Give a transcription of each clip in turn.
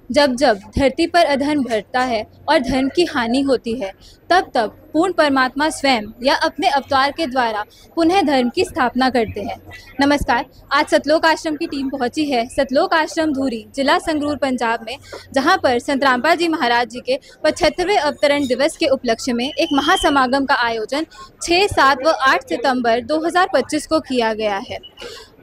जब जब धरती पर अधर्म बढ़ता है और धर्म की हानि होती है, तब तब पूर्ण परमात्मा स्वयं या अपने अवतार के द्वारा पुनः धर्म की स्थापना करते हैं। नमस्कार, आज सतलोक आश्रम की टीम पहुंची है सतलोक आश्रम धूरी, जिला संगरूर, पंजाब में, जहां पर संत रामपाल जी महाराज जी के 75वें अवतरण दिवस के उपलक्ष्य में एक महासमागम का आयोजन 6, 7 व 8 सितंबर 2025 को किया गया है।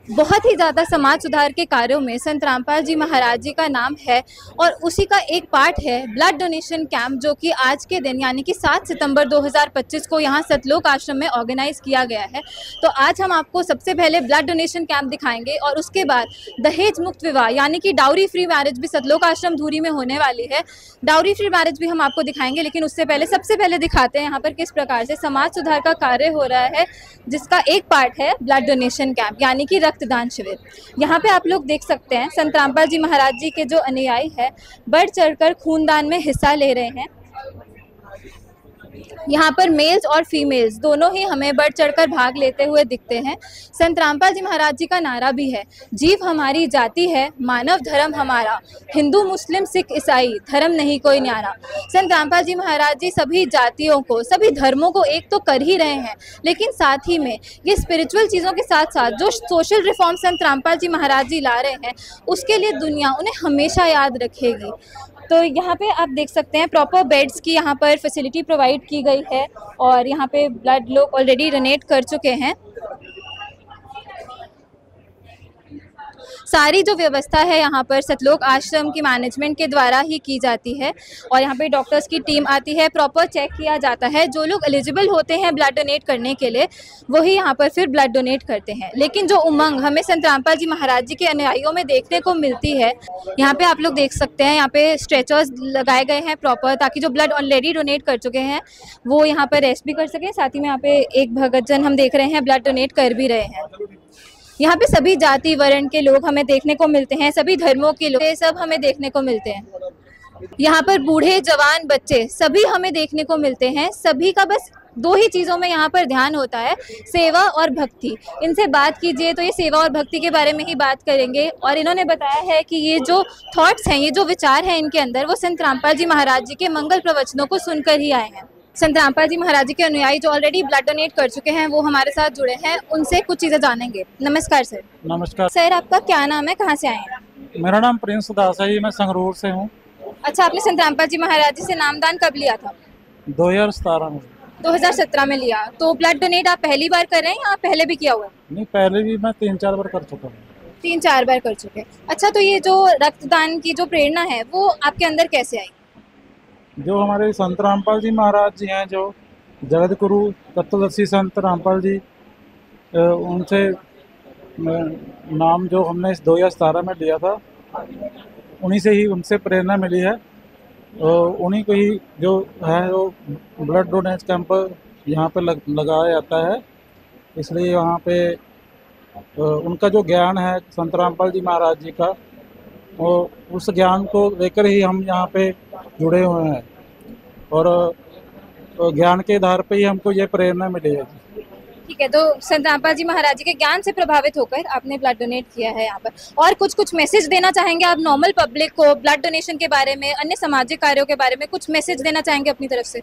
बहुत ही ज़्यादा समाज सुधार के कार्यों में संत रामपाल जी महाराज जी का नाम है और उसी का एक पार्ट है ब्लड डोनेशन कैंप, जो कि आज के दिन यानी कि 7 सितंबर 2025 को यहाँ सतलोक आश्रम में ऑर्गेनाइज किया गया है। तो आज हम आपको सबसे पहले ब्लड डोनेशन कैंप दिखाएंगे और उसके बाद दहेज मुक्त विवाह यानी कि डाउरी फ्री मैरिज भी सतलोक आश्रम धूरी में होने वाली है। डाउरी फ्री मैरिज भी हम आपको दिखाएंगे, लेकिन उससे पहले सबसे पहले दिखाते हैं यहाँ पर किस प्रकार से समाज सुधार का कार्य हो रहा है, जिसका एक पार्ट है ब्लड डोनेशन कैंप यानी कि रक्तदान शिविर। यहाँ पे आप लोग देख सकते हैं संत रामपाल जी महाराज जी के जो अनुयायी है बढ़ चढ़कर खूनदान में हिस्सा ले रहे हैं। यहाँ पर मेल्स और फीमेल्स दोनों ही हमें बढ़ चढ़कर भाग लेते हुए दिखते हैं। संत रामपाल जी महाराज जी का नारा भी है, जीव हमारी जाति है, मानव धर्म हमारा, हिंदू मुस्लिम सिख ईसाई धर्म नहीं कोई न्यारा। संत रामपाल जी महाराज जी सभी जातियों को, सभी धर्मों को एक तो कर ही रहे हैं, लेकिन साथ ही में ये स्पिरिचुअल चीज़ों के साथ साथ जो सोशल रिफॉर्म संत रामपाल जी महाराज जी ला रहे हैं, उसके लिए दुनिया उन्हें हमेशा याद रखेगी। तो यहाँ पे आप देख सकते हैं प्रॉपर बेड्स की यहाँ पर फैसिलिटी प्रोवाइड की गई है और यहाँ पे ब्लड लोग ऑलरेडी डोनेट कर चुके हैं। सारी जो व्यवस्था है यहाँ पर सतलोक आश्रम की मैनेजमेंट के द्वारा ही की जाती है और यहाँ पे डॉक्टर्स की टीम आती है, प्रॉपर चेक किया जाता है। जो लोग एलिजिबल होते हैं ब्लड डोनेट करने के लिए, वही यहाँ पर फिर ब्लड डोनेट करते हैं। लेकिन जो उमंग हमें संत रामपाल जी महाराज जी के अनुयायियों में देखने को मिलती है, यहाँ पे आप लोग देख सकते हैं, यहाँ पे स्ट्रेचर्स लगाए गए हैं प्रॉपर, ताकि जो ब्लड ऑलरेडी डोनेट कर चुके हैं वो यहाँ पर रेस्ट भी कर सकें। साथ ही में यहाँ पे एक भगतजन हम देख रहे हैं ब्लड डोनेट कर भी रहे हैं। यहाँ पे सभी जाति वर्ण के लोग हमें देखने को मिलते हैं, सभी धर्मों के लोग, ये सब हमें देखने को मिलते हैं। यहाँ पर बूढ़े जवान बच्चे सभी हमें देखने को मिलते हैं। सभी का बस दो ही चीज़ों में यहाँ पर ध्यान होता है, सेवा और भक्ति। इनसे बात कीजिए तो ये सेवा और भक्ति के बारे में ही बात करेंगे और इन्होंने बताया है कि ये जो थॉट्स हैं, ये जो विचार हैं इनके अंदर, वो संत रामपाल जी महाराज जी के मंगल प्रवचनों को सुनकर ही आए हैं। संत रामपाल जी महाराज जी के अनुयायी जो ऑलरेडी ब्लड डोनेट कर चुके हैं वो हमारे साथ जुड़े हैं, उनसे कुछ चीज़ें जानेंगे। नमस्कार सर। नमस्कार सर, आपका क्या नाम है, कहाँ से आए हैं? मेरा नाम प्रिंस दास है, मैं संगरूर से हूँ। अच्छा, आपने संत रामपाल जी महाराज जी से नामदान कब लिया था? 2017 में। 2017 में लिया। तो ब्लड डोनेट आप पहली बार कर रहे हैं या पहले भी किया हुआ है? नहीं, पहले भी मैं 3-4 बार कर चुका हूँ। 3-4 बार कर चुके। अच्छा, तो ये जो रक्तदान की जो प्रेरणा है वो आपके अंदर कैसे आई? जो हमारे संत रामपाल जी महाराज जी हैं, जो जगत गुरु तत्वदर्शी संत रामपाल जी, उनसे नाम जो हमने इस 2017 में लिया था, उन्हीं से ही, उनसे प्रेरणा मिली है। उन्हीं को ही जो है वो ब्लड डोनेट कैंप यहाँ पे लगाया जाता है। इसलिए यहाँ पे उनका जो ज्ञान है संत रामपाल जी महाराज जी का, वो उस ज्ञान को लेकर ही हम यहाँ पे जुड़े हुए हैं और ज्ञान के आधार पे ही हमको ये प्रेरणा मिली है। ठीक है, तो संत रामपाल जी महाराज जी के ज्ञान से प्रभावित होकर आपने ब्लड डोनेट किया है यहाँ पर, और कुछ मैसेज देना चाहेंगे आप नॉर्मल पब्लिक को ब्लड डोनेशन के बारे में, अन्य सामाजिक कार्यों के बारे में कुछ मैसेज देना चाहेंगे अपनी तरफ से?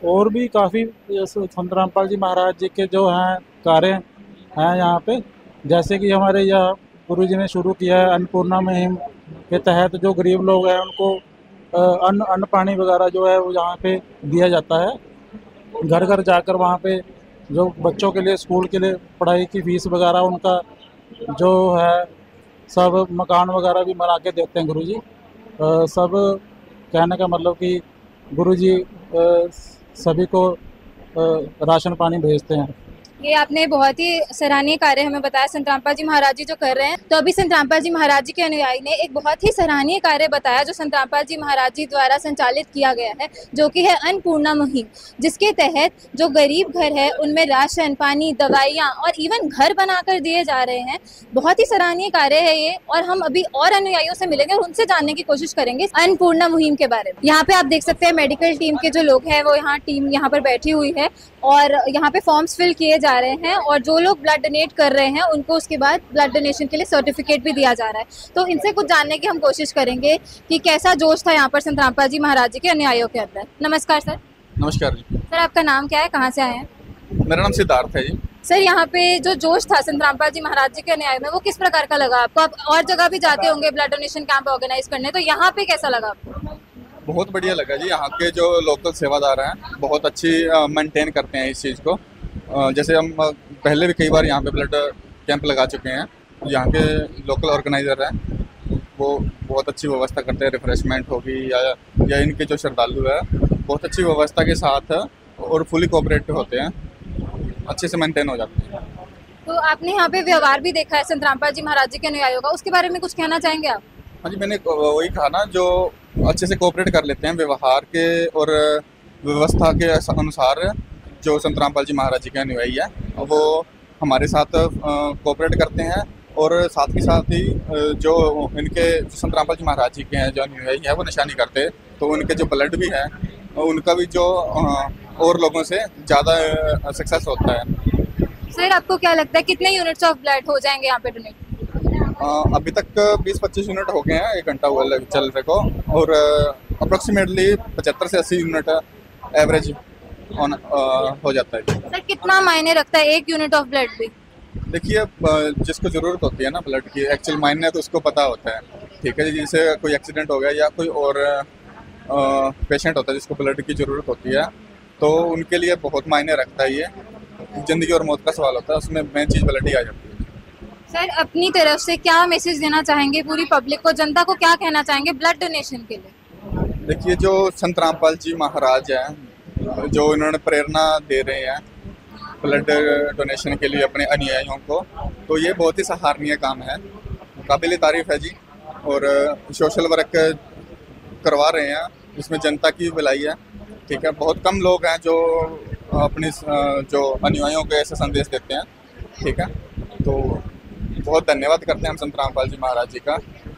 और भी काफ़ी संत रामपाल जी महाराज जी के जो हैं कार्य हैं यहाँ पे, जैसे कि हमारे यहाँ गुरु जी ने शुरू किया है अन्नपूर्णा मुहिम के तहत, जो गरीब लोग हैं उनको अन्न पानी वगैरह जो है वो यहाँ पे दिया जाता है। घर घर जाकर वहाँ पे जो बच्चों के लिए, स्कूल के लिए पढ़ाई की फीस वगैरह, उनका जो है सब मकान वगैरह भी बना के देते हैं गुरु जी। सब कहने का मतलब कि गुरु जी सभी को राशन पानी भेजते हैं। ये आपने बहुत ही सराहनीय कार्य हमें बताया संत रामपाल जी महाराज जी जो कर रहे हैं। तो अभी संत रामपाल जी महाराज जी के अनुयायी ने एक बहुत ही सराहनीय कार्य बताया जो संत रामपाल जी महाराज जी द्वारा संचालित किया गया है, जो कि है अन्नपूर्णा मुहिम, जिसके तहत जो गरीब घर है उनमें राशन पानी, दवाइयाँ और इवन घर बनाकर दिए जा रहे हैं। बहुत ही सराहनीय कार्य है ये, और हम अभी और अनुयायियों से मिलेंगे और उनसे जानने की कोशिश करेंगे अन्नपूर्णा मुहिम के बारे में। यहाँ पे आप देख सकते हैं मेडिकल टीम के जो लोग हैं वो टीम यहाँ पर बैठी हुई है और यहाँ पे फॉर्म्स फिल किए जा रहे हैं और जो लोग ब्लड डोनेट कर रहे हैं उनको उसके बाद ब्लड डोनेशन के लिए सर्टिफिकेट भी दिया जा रहा है। तो इनसे कुछ जानने की हम कोशिश करेंगे कि कैसा जोश था यहाँ पर संत रामपाल जी महाराज जी के अनुयायियों के अंदर। नमस्कार सर। नमस्कार जी। सर आपका नाम क्या है, कहाँ से आए हैं? मेरा नाम सिद्धार्थ है जी। सर यहाँ पे जो जोश था संत रामपाल जी महाराज जी के अनुयायी में वो किस प्रकार का लगा आपको? आप और जगह भी जाते होंगे ब्लड डोनेशन कैंप ऑर्गेनाइज करने, तो यहाँ पे कैसा लगा आपको? बहुत बढ़िया लगा जी। यहाँ के जो लोकल सेवादार हैं बहुत अच्छी मेंटेन करते हैं इस चीज़ को। जैसे हम पहले भी कई बार यहाँ पे ब्लड कैंप लगा चुके हैं। यहाँ के लोकल ऑर्गेनाइजर हैं वो बहुत अच्छी व्यवस्था करते हैं, रिफ्रेशमेंट होगी या इनके जो श्रद्धालु है बहुत अच्छी व्यवस्था के साथ और फुली कोऑपरेटिव होते हैं, अच्छे से मेंटेन हो जाते हैं। तो आपने यहाँ पे व्यवहार भी देखा है संत रामपाल जी महाराज जी के अनुयायियों का, उसके बारे में कुछ कहना चाहेंगे आप? हाँ जी, मैंने वही कहा ना, जो अच्छे से कोऑपरेट कर लेते हैं व्यवहार के और व्यवस्था के अनुसार। जो संत रामपाल जी महाराज जी के अनुयायी है वो हमारे साथ कोऑपरेट करते हैं और साथ ही जो इनके संत रामपाल जी महाराज जी के हैं जो अनुयायी है वो नशा नहीं करते, तो उनके जो ब्लड भी है उनका भी जो और लोगों से ज़्यादा सक्सेस होता है। सर आपको क्या लगता है कितने यूनिट्स ऑफ ब्लड हो जाएंगे यहाँ पे डोनेट? अभी तक 20-25 यूनिट हो गए हैं, 1 घंटा हुआ चल रहे को, और अप्रोक्सीमेटली 75 से 80 यूनिट एवरेज ऑन हो जाता है। सर कितना मायने रखता है 1 यूनिट ऑफ ब्लड भी? देखिए, जिसको ज़रूरत होती है ना ब्लड की, एक्चुअल मायने तो उसको पता होता है, ठीक है। जैसे कोई एक्सीडेंट हो गया या कोई और पेशेंट होता है जिसको ब्लड की ज़रूरत होती है, तो उनके लिए बहुत मायने रखता है। ये ज़िंदगी और मौत का सवाल होता है, उसमें मेन चीज़ ब्लड ही आ जाती है। सर अपनी तरफ से क्या मैसेज देना चाहेंगे पूरी पब्लिक को, जनता को क्या कहना चाहेंगे ब्लड डोनेशन के लिए? देखिए, जो संत रामपाल जी महाराज हैं जो इन्होंने प्रेरणा दे रहे हैं ब्लड डोनेशन के लिए अपने अनुयायियों को, तो ये बहुत ही सराहनीय काम है, काबिल तारीफ़ है जी। और सोशल वर्क करवा रहे हैं, इसमें जनता की भलाई है, ठीक है। बहुत कम लोग हैं जो अपनी जो अनुयायियों को ऐसे संदेश देते हैं, ठीक है। तो बहुत धन्यवाद करते हैं हम संत रामपाल जी महाराज जी का,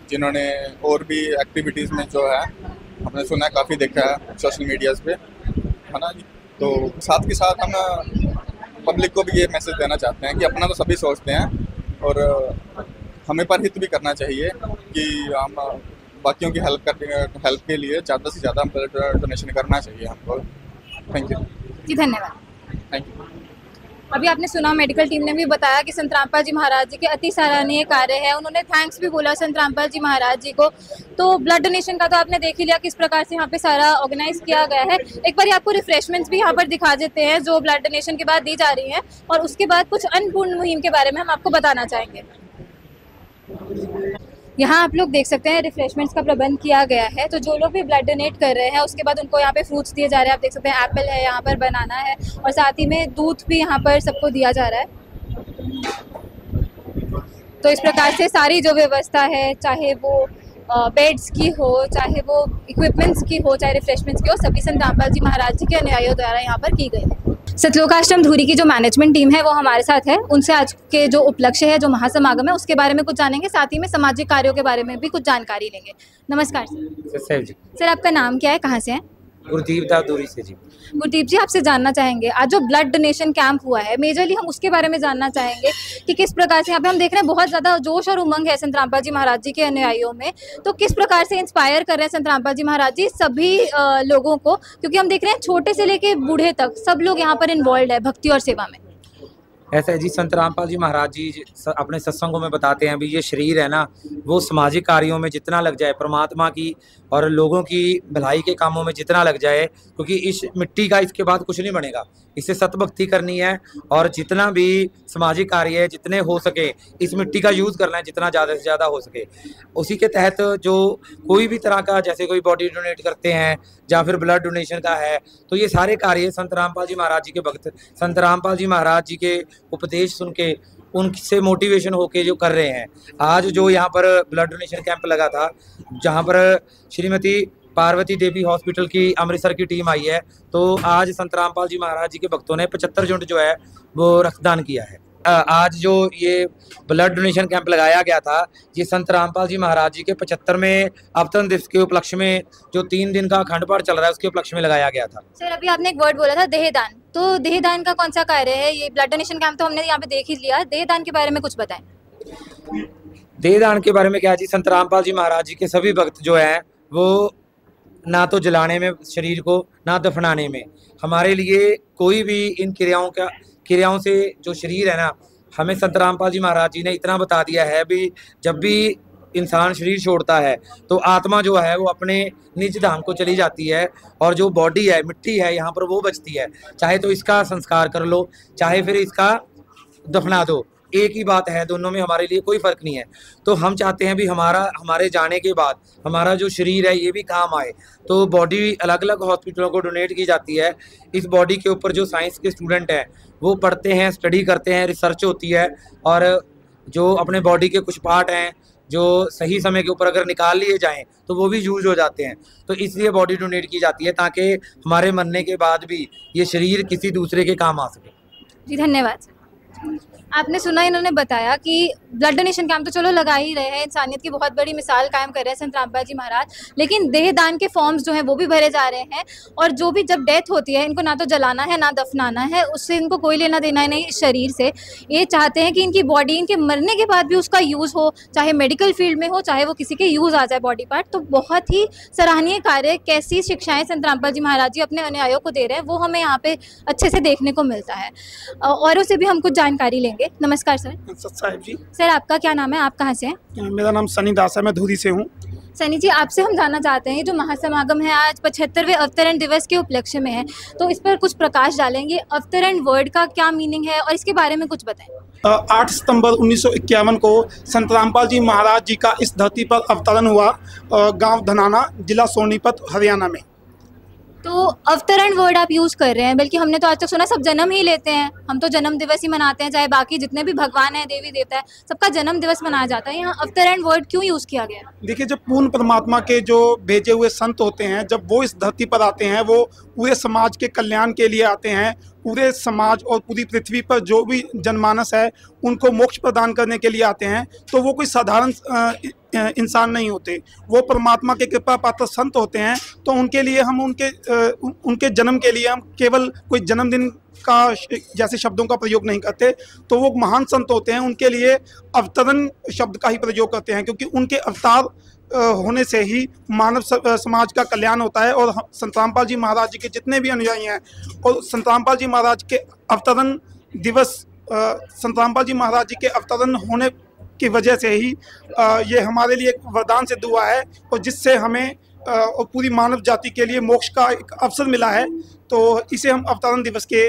जिन्होंने और भी एक्टिविटीज़ में जो है हमने सुना है, काफ़ी देखा है सोशल मीडियाज़ पे, है ना जी। तो साथ के साथ हम पब्लिक को भी ये मैसेज देना चाहते हैं कि अपना तो सभी सोचते हैं और हमें पर हित भी करना चाहिए कि हम बाकियों की हेल्प के लिए ज़्यादा से ज़्यादा ब्लड डोनेशन करना चाहिए हमको। थैंक यू जी, धन्यवाद। Thank you. अभी आपने सुना मेडिकल टीम ने भी बताया कि संत रामपाल जी महाराज जी के अति सराहनीय कार्य है, उन्होंने थैंक्स भी बोला संत रामपाल जी महाराज जी को। तो ब्लड डोनेशन का तो आपने देख ही लिया किस प्रकार से यहाँ पे सारा ऑर्गेनाइज किया गया है। एक बार आपको रिफ्रेशमेंट्स भी यहाँ पर दिखा देते हैं जो ब्लड डोनेशन के बाद दी जा रही हैं, और उसके बाद कुछ अन्नपूर्ण मुहिम के बारे में हम आपको बताना चाहेंगे। यहाँ आप लोग देख सकते हैं रिफ्रेशमेंट्स का प्रबंध किया गया है। तो जो लोग भी ब्लड डोनेट कर रहे हैं उसके बाद उनको यहाँ पे फ्रूट्स दिए जा रहे हैं। आप देख सकते हैं एप्पल है, यहाँ पर बनाना है, और साथ ही में दूध भी यहाँ पर सबको दिया जा रहा है। तो इस प्रकार से सारी जो व्यवस्था है, चाहे वो बेड्स की हो, चाहे वो इक्विपमेंट्स की हो, चाहे रिफ्रेशमेंट्स की हो, सभी संत रामपाल जी महाराज जी के अनुयायियों द्वारा यहाँ पर की गई है। सतलोकाश्रम धूरी की जो मैनेजमेंट टीम है वो हमारे साथ है, उनसे आज के जो उपलक्ष्य है, जो महासमागम है, उसके बारे में कुछ जानेंगे, साथ ही में सामाजिक कार्यों के बारे में भी कुछ जानकारी लेंगे। नमस्कार सर। जी। सर आपका नाम क्या है, कहाँ से हैं? गुरदीप दास दूरी से जी। गुरदीप जी, आपसे जानना चाहेंगे आज जो ब्लड डोनेशन कैंप हुआ है, मेजरली हम उसके बारे में जानना चाहेंगे कि किस प्रकार से यहाँ पे हम देख रहे हैं बहुत ज़्यादा जोश और उमंग है संत रामपाल जी महाराज जी के अनुयायियों में। तो किस प्रकार से इंस्पायर कर रहे हैं संत रामपाल जी महाराज जी सभी लोगों को, क्योंकि हम देख रहे हैं छोटे से लेके बूढ़े तक सब लोग यहाँ पर इन्वॉल्व है भक्ति और सेवा में। ऐसा है जी, संत रामपाल जी महाराज जी अपने सत्संगों में बताते हैं भी ये शरीर है ना, वो सामाजिक कार्यों में जितना लग जाए, परमात्मा की और लोगों की भलाई के कामों में जितना लग जाए, क्योंकि इस मिट्टी का इसके बाद कुछ नहीं बनेगा, इससे सतभक्ति करनी है और जितना भी सामाजिक कार्य है जितने हो सके इस मिट्टी का यूज़ करना है, जितना ज़्यादा से ज़्यादा हो सके। उसी के तहत जो कोई भी तरह का, जैसे कोई बॉडी डोनेट करते हैं या फिर ब्लड डोनेशन का है, तो ये सारे कार्य संत रामपाल जी महाराज जी के भक्त संत रामपाल जी महाराज जी के उपदेश सुन के उनसे मोटिवेशन होके जो कर रहे हैं। आज जो यहाँ पर ब्लड डोनेशन कैंप लगा था, जहाँ पर श्रीमती पार्वती देवी हॉस्पिटल की अमृतसर की टीम आई है, तो आज संत रामपाल जी महाराज जी के भक्तों ने 75 यूनिट जो है वो रक्तदान किया है। आज जो ये ब्लड डोनेशन कैंप लगाया गया था, ये संत रामपाल जी महाराज जी के 75वें अवतरण दिवस के उपलक्ष्य में, जो 3 दिन का अखंड पाठ चल रहा है उसके उपलक्ष्य में लगाया गया था। सर अभी आपने एक वर्ड बोला था देहदान, तो देहदान का कौन सा कार्य है? ये ब्लड डोनेशन कैंप तो हमने यहाँ पे देख ही लिया, देहदान के बारे में कुछ बताएं। देहदान के बारे में क्या जी, संत रामपाल जी महाराज जी के सभी भक्त जो हैं वो ना तो जलाने में शरीर को, ना दफनाने में, हमारे लिए कोई भी इन क्रियाओं से जो शरीर है ना, हमें संत रामपाल जी महाराज जी ने इतना बता दिया है भी जब भी इंसान शरीर छोड़ता है तो आत्मा जो है वो अपने निज धाम को चली जाती है और जो बॉडी है, मिट्टी है, यहाँ पर वो बचती है। चाहे तो इसका संस्कार कर लो, चाहे फिर इसका दफना दो, एक ही बात है, दोनों में हमारे लिए कोई फर्क नहीं है। तो हम चाहते हैं भी हमारे जाने के बाद हमारा जो शरीर है ये भी काम आए। तो बॉडी अलग अलग हॉस्पिटलों को डोनेट की जाती है। इस बॉडी के ऊपर जो साइंस के स्टूडेंट हैं वो पढ़ते हैं, स्टडी करते हैं, रिसर्च होती है, और जो अपने बॉडी के कुछ पार्ट हैं जो सही समय के ऊपर अगर निकाल लिए जाएं तो वो भी यूज हो जाते हैं। तो इसलिए बॉडी डोनेट की जाती है ताकि हमारे मरने के बाद भी ये शरीर किसी दूसरे के काम आ सके। जी धन्यवाद सर। आपने सुना, इन्होंने बताया कि ब्लड डोनेशन कैंप तो चलो लगा ही रहे हैं, इंसानियत की बहुत बड़ी मिसाल कायम कर रहे हैं संत रामपाल जी महाराज, लेकिन देहदान के फॉर्म्स जो हैं वो भी भरे जा रहे हैं। और जो भी जब डेथ होती है, इनको ना तो जलाना है ना दफनाना है, उससे इनको कोई लेना देना नहीं इस शरीर से। ये चाहते हैं कि इनकी बॉडी इनके मरने के बाद भी उसका यूज़ हो, चाहे मेडिकल फील्ड में हो, चाहे वो किसी के यूज़ आ जाए बॉडी पार्ट। तो बहुत ही सराहनीय कार्य, कैसी शिक्षाएँ संत रामपाल जी महाराज जी अपने अनुयायियों को दे रहे हैं वो हमें यहाँ पे अच्छे से देखने को मिलता है। औरों से भी हम कुछ जानकारी लेंगे। नमस्कार सर। साहिब जी। सर आपका क्या नाम है, आप कहाँ से हैं? मेरा नाम सनी दास है, मैं धूरी से हूँ। सनी जी, आपसे हम जानना चाहते हैं, जो महासमागम है आज 75वें अवतरण दिवस के उपलक्ष्य में है, तो इस पर कुछ प्रकाश डालेंगे। अवतरण वर्ड का क्या मीनिंग है और इसके बारे में कुछ बताएं। 8 सितंबर 1951 को संत रामपाल जी महाराज जी का इस धरती पर अवतरण हुआ, गांव धनाना, जिला सोनीपत, हरियाणा में। तो अवतरण वर्ड आप यूज़ कर रहे हैं, बल्कि हमने तो आज तक सुना सब जन्म ही लेते हैं, हम तो जन्म दिवस ही मनाते हैं, चाहे बाकी जितने भी भगवान हैं, देवी देवता है, सबका जन्म दिवस मनाया जाता है। यहाँ अवतरण वर्ड क्यों यूज़ किया गया? देखिए, जब पूर्ण परमात्मा के जो भेजे हुए संत होते हैं, जब वो इस धरती पर आते हैं, वो पूरे समाज के कल्याण के लिए आते हैं। पूरे समाज और पूरी पृथ्वी पर जो भी जनमानस है उनको मोक्ष प्रदान करने के लिए आते हैं। तो वो कोई साधारण इंसान नहीं होते, वो परमात्मा के कृपा पात्र संत होते हैं। तो उनके लिए हम उनके जन्म के लिए हम केवल कोई जन्मदिन का जैसे शब्दों का प्रयोग नहीं करते। तो वो महान संत होते हैं, उनके लिए अवतरण शब्द का ही प्रयोग करते हैं, क्योंकि उनके अवतार होने से ही मानव समाज का कल्याण होता है। और संत रामपाल जी महाराज जी के जितने भी अनुयायी हैं, और संत रामपाल जी महाराज के अवतरण दिवस, संत रामपाल जी महाराज जी के अवतरण होने की वजह से ही ये हमारे लिए एक वरदान सिद्ध हुआ है, और जिससे हमें और पूरी मानव जाति के लिए मोक्ष का एक अवसर मिला है। तो इसे हम अवतरण दिवस के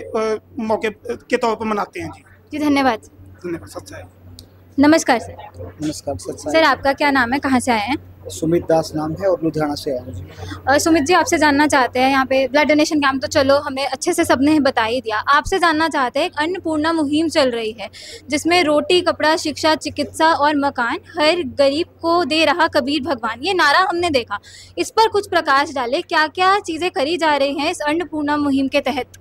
मौके के तौर पर मनाते हैं। जी धन्यवाद। धन्यवाद। सच्चाई। नमस्कार सर। नमस्कार सर। सर आपका क्या नाम है, कहाँ से आए हैं? सुमित दास नाम है और लुधियाना से आया हूँ। सुमित जी, आपसे जानना चाहते हैं, यहाँ पे ब्लड डोनेशन कैंप तो चलो हमें अच्छे से सबने बता ही दिया, आपसे जानना चाहते हैं, एक अन्नपूर्णा मुहिम चल रही है जिसमें रोटी, कपड़ा, शिक्षा, चिकित्सा और मकान हर गरीब को दे रहा कबीर भगवान, ये नारा हमने देखा। इस पर कुछ प्रकाश डाले, क्या क्या चीज़ें करी जा रही हैं इस अन्नपूर्णा मुहिम के तहत?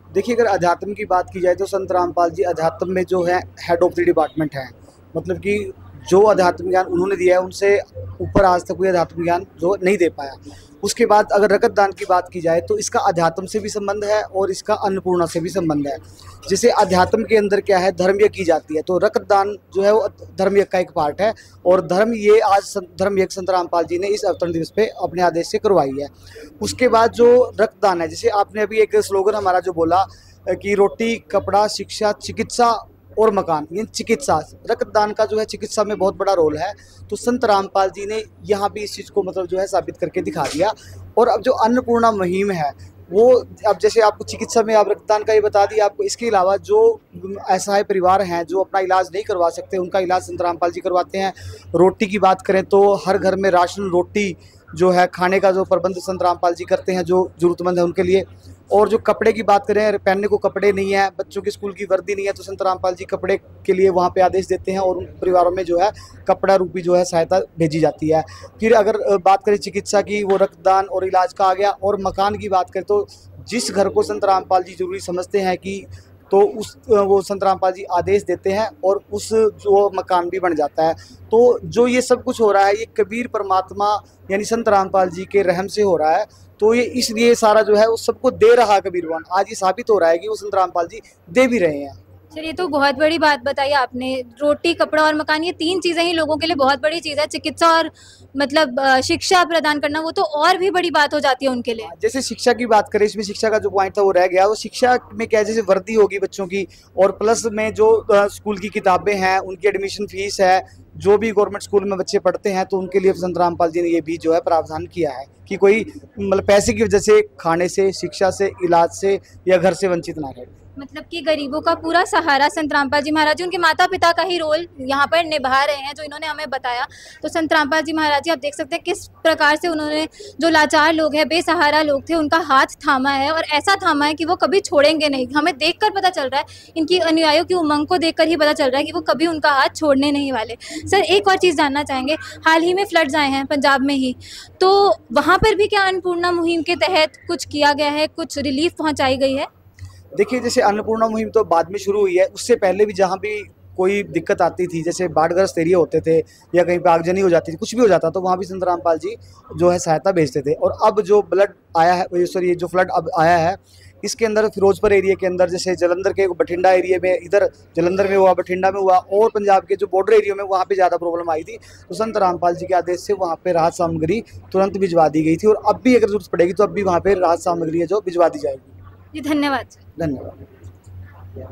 देखिए, अगर अध्यात्म की बात की जाए तो संत रामपाल जी अध्यात्म में जो है हेड ऑफ द डिपार्टमेंट है। मतलब कि जो अध्यात्म ज्ञान उन्होंने दिया है उनसे ऊपर आज तक कोई अध्यात्म ज्ञान जो नहीं दे पाया। उसके बाद अगर रकत दान की बात की जाए तो इसका अध्यात्म से भी संबंध है और इसका अन्नपूर्णा से भी संबंध है। जैसे अध्यात्म के अंदर क्या है, धर्म यज्ञ की जाती है, तो रकत दान जो है वो धर्म यज्ञ का एक पार्ट है। और धर्म ये आज धर्म यज्ञ संत रामपाल जी ने इस अवतरण दिवस पे अपने आदेश से करवाई है। उसके बाद जो रक्तदान है, जैसे आपने अभी एक स्लोगन हमारा जो बोला कि रोटी, कपड़ा, शिक्षा, चिकित्सा और मकान, ये चिकित्सा, रक्तदान का जो है चिकित्सा में बहुत बड़ा रोल है। तो संत रामपाल जी ने यहाँ भी इस चीज़ को मतलब जो है साबित करके दिखा दिया। और अब जो अन्नपूर्णा मुहिम है वो, अब जैसे आपको चिकित्सा में आप रक्तदान का ही बता दिया, आपको इसके अलावा जो असहाय परिवार हैं जो अपना इलाज नहीं करवा सकते, उनका इलाज संत रामपाल जी करवाते हैं। रोटी की बात करें तो हर घर में राशन, रोटी जो है खाने का जो प्रबंध संत रामपाल जी करते हैं जो ज़रूरतमंद है उनके लिए। और जो कपड़े की बात करें, पहनने को कपड़े नहीं है, बच्चों की स्कूल की वर्दी नहीं है, तो संत रामपाल जी कपड़े के लिए वहाँ पे आदेश देते हैं और उन परिवारों में जो है कपड़ा रूपी जो है सहायता भेजी जाती है। फिर अगर बात करें चिकित्सा की, वो रक्तदान और इलाज का आ गया। और मकान की बात करें तो जिस घर को संत रामपाल जी जरूरी समझते हैं कि तो वो संत रामपाल जी आदेश देते हैं और उस जो मकान भी बन जाता है। तो जो ये सब कुछ हो रहा है ये कबीर परमात्मा यानी संत रामपाल जी के रहम से हो रहा है। तो ये इसलिए सारा जो है वो सबको दे रहा है कबीर भगवान। आज ये साबित हो रहा है कि वो संत रामपाल जी दे भी रहे हैं। चलिए, तो बहुत बड़ी बात बताई आपने। रोटी, कपड़ा और मकान, ये 3 चीज़ें ही लोगों के लिए बहुत बड़ी चीज़ है। चिकित्सा और मतलब शिक्षा प्रदान करना वो तो और भी बड़ी बात हो जाती है उनके लिए। जैसे शिक्षा की बात करें, इसमें शिक्षा का जो पॉइंट था वो रह गया। वो शिक्षा में क्या, जैसे वर्दी होगी बच्चों की और प्लस में जो स्कूल की किताबें हैं, उनकी एडमिशन फीस है, जो भी गवर्नमेंट स्कूल में बच्चे पढ़ते हैं, तो उनके लिए संत रामपाल जी ने ये भी जो है प्रावधान किया है कि कोई मतलब पैसे की वजह से, खाने से, शिक्षा से, इलाज से या घर से वंचित ना रहे। मतलब कि गरीबों का पूरा सहारा संत रामपाल जी महाराज जी, उनके माता पिता का ही रोल यहाँ पर निभा रहे हैं, जो इन्होंने हमें बताया। तो संत रामपाल जी महाराज जी, आप देख सकते हैं किस प्रकार से उन्होंने जो लाचार लोग हैं, बेसहारा लोग थे, उनका हाथ थामा है और ऐसा थामा है कि वो कभी छोड़ेंगे नहीं। हमें देखकर पता चल रहा है, इनकी अनुयायियों की उमंग को देखकर ही पता चल रहा है कि वो कभी उनका हाथ छोड़ने नहीं वाले। सर, एक और चीज़ जानना चाहेंगे, हाल ही में फ्लड्स आए हैं पंजाब में ही, तो वहाँ पर भी क्या अन्नपूर्णा मुहिम के तहत कुछ किया गया है, कुछ रिलीफ पहुँचाई गई है? देखिए, जैसे अन्नपूर्णा मुहिम तो बाद में शुरू हुई है, उससे पहले भी जहाँ भी कोई दिक्कत आती थी, जैसे बाढ़ग्रस्त एरिया होते थे या कहीं पे आगजनी हो जाती थी, कुछ भी हो जाता, तो वहाँ भी संत रामपाल जी जो है सहायता भेजते थे। और अब जो ब्लड आया है, सॉरी, जो फ्लड अब आया है, इसके अंदर फिरोजपुर एरिया के अंदर, जैसे जलंधर के बठिंडा एरिया में, इधर जलंधर में हुआ, बठिंडा में हुआ, और पंजाब के जो बॉर्डर एरिया में वहाँ पे ज़्यादा प्रॉब्लम आई थी, तो संत रामपाल जी के आदेश से वहाँ पे राहत सामग्री तुरंत भिजवा दी गई थी। और अब भी अगर जरूरत पड़ेगी तो अब भी वहाँ पे राहत सामग्री है जो भिजवा दी जाएगी। जी, धन्यवाद सर। धन्यवाद।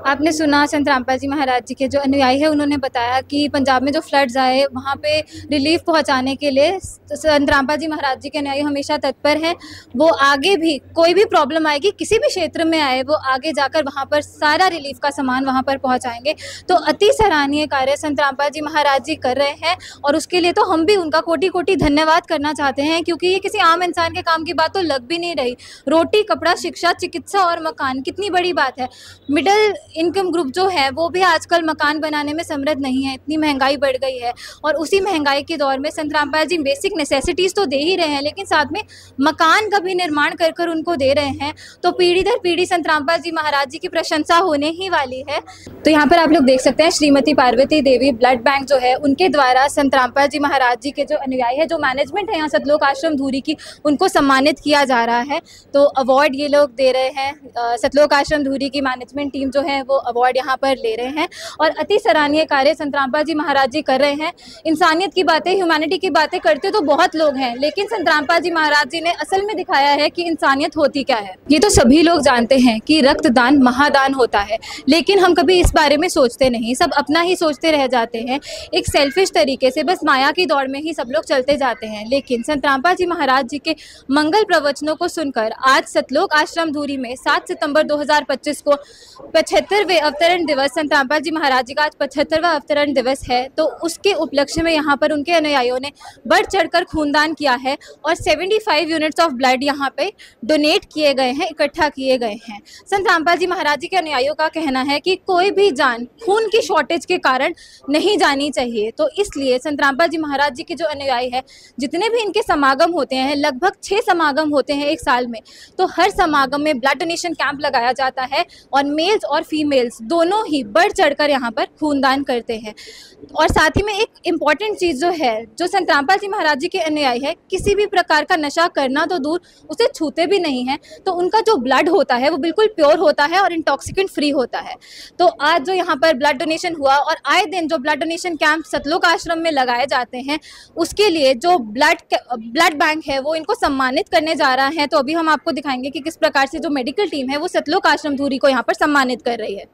आपने सुना संत रामपाल जी महाराज जी के जो अनुयायी है, उन्होंने बताया कि पंजाब में जो फ्लड्स आए वहाँ पे रिलीफ पहुँचाने के लिए संत रामपाल जी महाराज जी के अनुयायी हमेशा तत्पर हैं। वो आगे भी कोई भी प्रॉब्लम आएगी, किसी भी क्षेत्र में आए, वो आगे जाकर वहाँ पर सारा रिलीफ का सामान वहाँ पर पहुँचाएंगे। तो अति सराहनीय कार्य संत रामपाल जी महाराज जी कर रहे हैं और उसके लिए तो हम भी उनका कोटि कोटि धन्यवाद करना चाहते हैं, क्योंकि ये किसी आम इंसान के काम की बात तो लग भी नहीं रही। रोटी, कपड़ा, शिक्षा, चिकित्सा और मकान, कितनी बड़ी बात है। मिडिल इनकम ग्रुप जो है वो भी आजकल मकान बनाने में समृद्ध नहीं है, इतनी महंगाई बढ़ गई है। और उसी महंगाई के दौर में संत रामपाल जी बेसिक नेसेसिटीज़ तो दे ही रहे हैं, लेकिन साथ में मकान का भी निर्माण कर कर उनको दे रहे हैं। तो पीढ़ी दर पीढ़ी संत रामपाल जी महाराज जी की प्रशंसा होने ही वाली है। तो यहाँ पर आप लोग देख सकते हैं, श्रीमती पार्वती देवी ब्लड बैंक जो है उनके द्वारा संत रामपाल जी महाराज जी के जो अनुयायी है, जो मैनेजमेंट है यहाँ सतलोक आश्रम धूरी की, उनको सम्मानित किया जा रहा है। तो अवार्ड ये लोग दे रहे हैं, सतलोक आश्रम धूरी की मैनेजमेंट टीम जो है वो अवार्ड यहाँ पर ले रहे हैं। और अति सराहनीय कार्य संत रामपाल जी महाराज जी कर रहे हैं। इंसानियत की बातें, ह्यूमैनिटी की बातें करते तो बहुत लोग हैं, लेकिन संत रामपाल जी महाराज जी ने असल में दिखाया है कि इंसानियत होती क्या है। ये तो सभी लोग जानते हैं कि रक्तदान महादान होता है, लेकिन हम कभी इस बारे में सोचते नहीं, सब अपना ही सोचते रह जाते हैं। एक सेल्फिश तरीके से बस माया की दौड़ में ही सब लोग चलते जाते हैं। लेकिन संत रामपाल जी महाराज जी के मंगल प्रवचनों को सुनकर आज सतलोक आश्रम धूरी में 7 सितंबर 2025 को 75वें अवतरण दिवस, संत रामपाल जी महाराज जी का आज 75वां अवतरण दिवस है, तो उसके उपलक्ष्य में यहाँ पर उनके अनुयायियों ने बढ़ चढ़कर खूनदान किया है और 75 यूनिट्स ऑफ ब्लड यहाँ पे डोनेट किए गए हैं, इकट्ठा किए गए हैं। संत रामपाल जी महाराज जी के अनुयायियों का कहना है कि कोई भी जान खून की शॉर्टेज के कारण नहीं जानी चाहिए। तो इसलिए संत रामपाल जी महाराज जी के जो अनुयायी है, जितने भी इनके समागम होते हैं, लगभग 6 समागम होते हैं एक साल में, तो हर समागम में ब्लड डोनेशन कैंप लगाया जाता है और मेल्स और फीमेल्स दोनों ही बढ़ चढ़कर यहाँ पर खूनदान करते हैं। और साथ ही में एक इम्पॉर्टेंट चीज़ जो है, जो संत रामपाल जी महाराज जी के अनुयायी है, किसी भी प्रकार का नशा करना तो दूर, उसे छूते भी नहीं हैं। तो उनका जो ब्लड होता है वो बिल्कुल प्योर होता है और इंटॉक्सिकेंट फ्री होता है। तो आज जो यहाँ पर ब्लड डोनेशन हुआ और आए दिन जो ब्लड डोनेशन कैंप सतलोक आश्रम में लगाए जाते हैं, उसके लिए जो ब्लड बैंक है वो इनको सम्मानित करने जा रहा है। तो अभी हम आपको दिखाएंगे कि किस प्रकार से जो मेडिकल टीम है वो सतलोक आश्रम धूरी को यहाँ पर सम्मानित कर रही है।